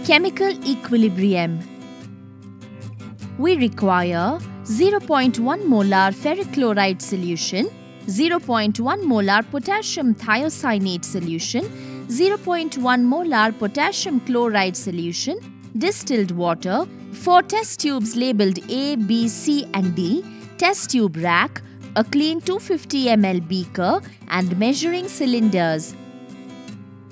Chemical equilibrium. We require 0.1 molar ferric chloride solution, 0.1 molar potassium thiocyanate solution, 0.1 molar potassium chloride solution, distilled water, 4 test tubes labelled A, B, C and D, test tube rack, a clean 250 ml beaker and measuring cylinders.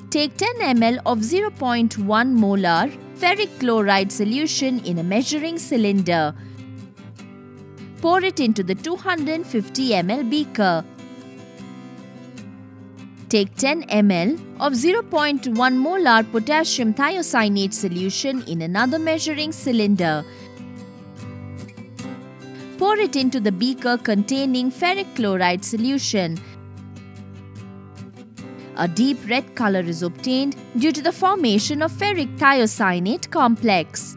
Take 10 ml of 0.1 molar ferric chloride solution in a measuring cylinder. Pour it into the 250 ml beaker. Take 10 ml of 0.1 molar potassium thiocyanate solution in another measuring cylinder. Pour it into the beaker containing ferric chloride solution. A deep red color is obtained due to the formation of ferric thiocyanate complex.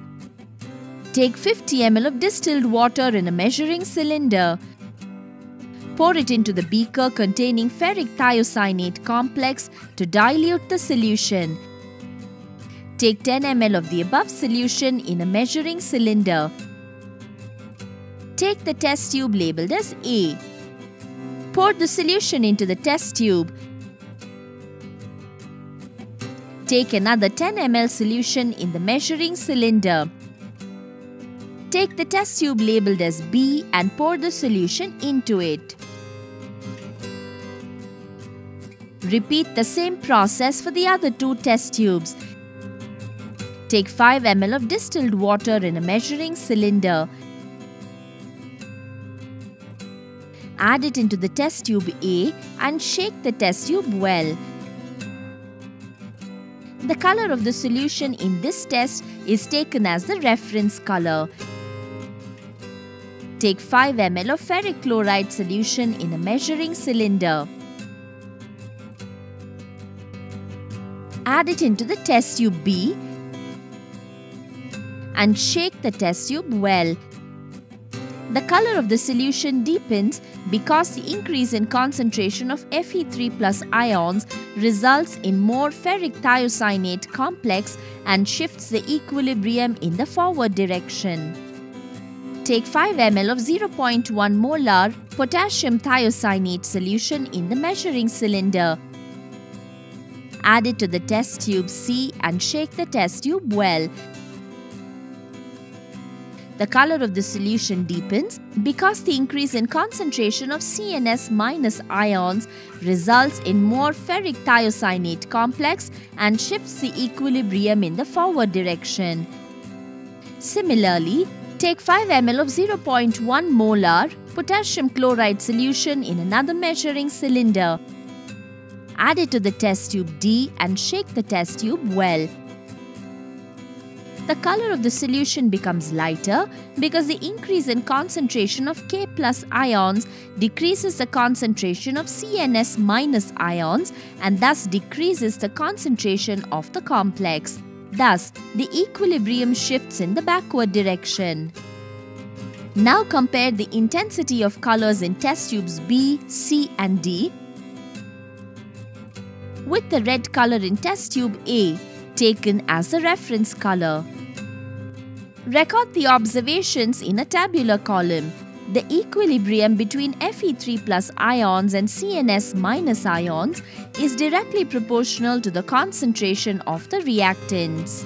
Take 50 ml of distilled water in a measuring cylinder. Pour it into the beaker containing ferric thiocyanate complex to dilute the solution. Take 10 ml of the above solution in a measuring cylinder. Take the test tube labelled as A. Pour the solution into the test tube. Take another 10 ml solution in the measuring cylinder. Take the test tube labelled as B and pour the solution into it. Repeat the same process for the other 2 test tubes. Take 5 ml of distilled water in a measuring cylinder. Add it into the test tube A and shake the test tube well. The color of the solution in this test is taken as the reference color. Take 5 ml of ferric chloride solution in a measuring cylinder. Add it into the test tube B and shake the test tube well. The color of the solution deepens because the increase in concentration of Fe3+ ions results in more ferric thiocyanate complex and shifts the equilibrium in the forward direction. Take 5 ml of 0.1 molar potassium thiocyanate solution in the measuring cylinder. Add it to the test tube C and shake the test tube well. The color of the solution deepens because the increase in concentration of CNS- ions results in more ferric thiocyanate complex and shifts the equilibrium in the forward direction. Similarly, take 5 ml of 0.1 molar potassium chloride solution in another measuring cylinder. Add it to the test tube D and shake the test tube well. The color of the solution becomes lighter because the increase in concentration of K+ ions decreases the concentration of CNS- ions and thus decreases the concentration of the complex. Thus, the equilibrium shifts in the backward direction. Now compare the intensity of colors in test tubes B, C and D with the red color in test tube A taken as the reference color. Record the observations in a tabular column. The equilibrium between Fe3+ ions and CNS- ions is directly proportional to the concentration of the reactants.